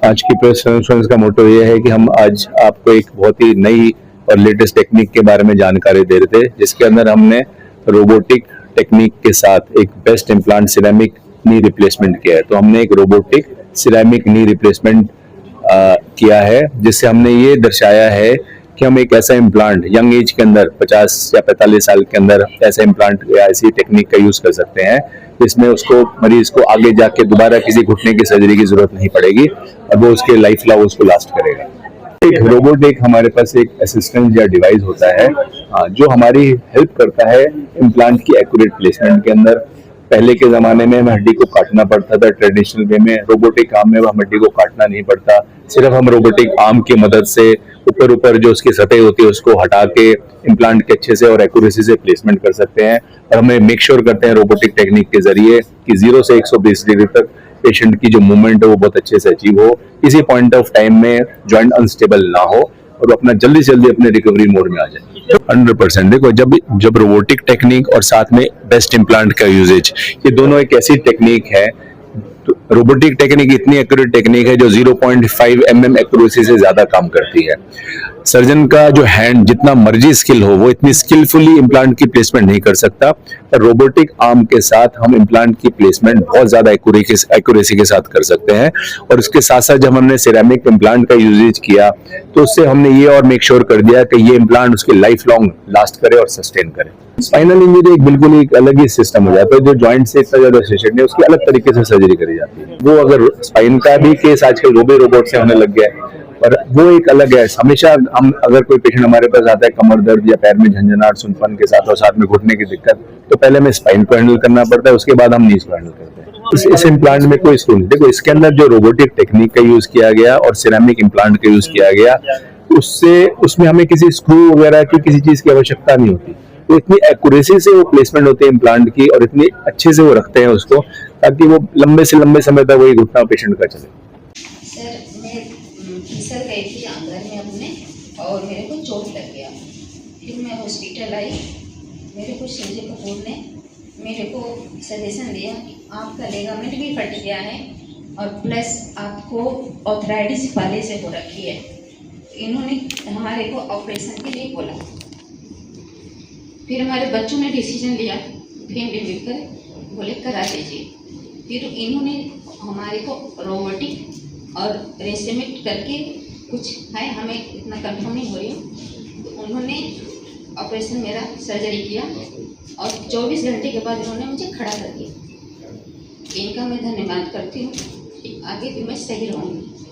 आज की press conference का मोटो ये है कि हम आज आपको एक बहुत ही नई और लेटेस्ट टेक्निक के बारे में जानकारी दे रहे थे, जिसके अंदर हमने रोबोटिक टेक्निक के साथ एक best implant ceramic knee replacement किया है। तो हमने एक रोबोटिक सिरेमिक नी रिप्लेसमेंट किया है, जिससे हमने ये दर्शाया है कि हम एक ऐसा इम्प्लांट यंग एज के अंदर 50 या 45 साल के अंदर ऐसा इम्प्लांट या ऐसी टेक्निक का यूज कर सकते हैं जिसमें उसको मरीज को आगे जाके दोबारा किसी घुटने की सर्जरी की जरूरत नहीं पड़ेगी और वो उसके लाइफ लॉन्ग उसको लास्ट करेगा। एक रोबोट एक हमारे पास एक असिस्टेंट या डिवाइस होता है जो हमारी हेल्प करता है इम्प्लांट की एक्यूरेट प्लेसमेंट के अंदर। पहले के जमाने में हमें हड्डी को काटना पड़ता था ट्रेडिशनल वे में, रोबोटिक आर्म में हम हड्डी को काटना नहीं पड़ता। सिर्फ हम रोबोटिक आर्म की मदद से ऊपर जो उसकी सतह होती है उसको हटा के इम्प्लांट के अच्छे से और एक्यूरेसी से प्लेसमेंट कर सकते हैं। और हमें मेक श्योर करते हैं रोबोटिक टेक्निक के जरिए कि 0 से 120 डिग्री तक पेशेंट की जो मूवमेंट है वो बहुत अच्छे से अचीव हो, किसी पॉइंट ऑफ टाइम में जॉइंट अनस्टेबल ना हो और अपना जल्दी से जल्दी अपने रिकवरी मोड में आ जाए। 100% देखो, जब रोबोटिक टेक्निक और साथ में बेस्ट इम्प्लांट का यूजेज, ये दोनों एक ऐसी टेक्निक है। तो रोबोटिक टेक्निक इतनी एक्यूरेट टेक्निक है जो 0.5 mm एक्यूरेसी से ज्यादा काम करती है। सर्जन का जो हैंड जितना मर्जी स्किल हो वो इतनी स्किलफुली इम्प्लांट की प्लेसमेंट नहीं कर सकता, पर रोबोटिक आर्म के साथ हम इम्प्लांट की प्लेसमेंट बहुत ज्यादा एक्यूरेसी के साथ कर सकते हैं। और उसके साथ साथ जब हमने सिरेमिक इम्प्लांट का यूजेज किया तो उससे हमने ये और मेक श्योर कर दिया कि ये इम्प्लांट उसके लाइफ लॉन्ग लास्ट करे और सस्टेन करे। स्पाइनल इंजरी एक बिल्कुल एक अलग ही सिस्टम हो जाता है। जो जॉइंट से इतना ज्यादा सेशन है उसकी अलग तरीके से सर्जरी करी जाती है। वो अगर स्पाइन का भी केस आजकल रोबोट से होने लग गया है, पर वो एक अलग है। हमेशा हम अगर कोई पेशेंट हमारे पास आता है कमर दर्द या पैर में झंझनाहट सुनपन के साथ और साथ में घुटने की दिक्कत, तो पहले हमें स्पाइन को हैंडल करना पड़ता है, उसके बाद हम नीज को हैंडल करते हैं। इस इम्प्लांट में कोई स्क्रू नहीं। देखो, इसके अंदर जो रोबोटिक टेक्निक का यूज किया गया और सिरेमिक इम्प्लांट का यूज किया गया, उसमें हमें किसी स्क्रू वगैरह की किसी चीज की आवश्यकता नहीं होती। तो इतनी एक्यूरेसी से वो प्लेसमेंट होती है इम्प्लांट की और इतनी अच्छे से वो रखते हैं उसको, ताकि वो लंबे से लंबे समय तक वही घुटना पेशेंट का चले। सर, मैं फिसल गई थी आंगन में अपने और मेरे को चोट लग गया। फिर मैं हॉस्पिटल आई। मेरे को संजय कपूर ने मेरे को सजेशन दिया कि आपका लिगामेंट भी फट गया है और प्लस आपको ऑर्थराइटिस पहले से हो रखी है। इन्होंने हमारे को ऑपरेशन के लिए बोला। फिर हमारे बच्चों ने डिसीजन लिया, फैमिली मिलकर बोले करा दीजिए। फिर इन्होंने हमारे को रोबोटिक और रेसिमेट करके कुछ है, हमें इतना कंफर्म नहीं हो रही, तो उन्होंने ऑपरेशन मेरा सर्जरी किया और 24 घंटे के बाद उन्होंने मुझे खड़ा कर दिया। इनका मैं धन्यवाद करती हूँ। आगे भी मैं सही रहूँगी।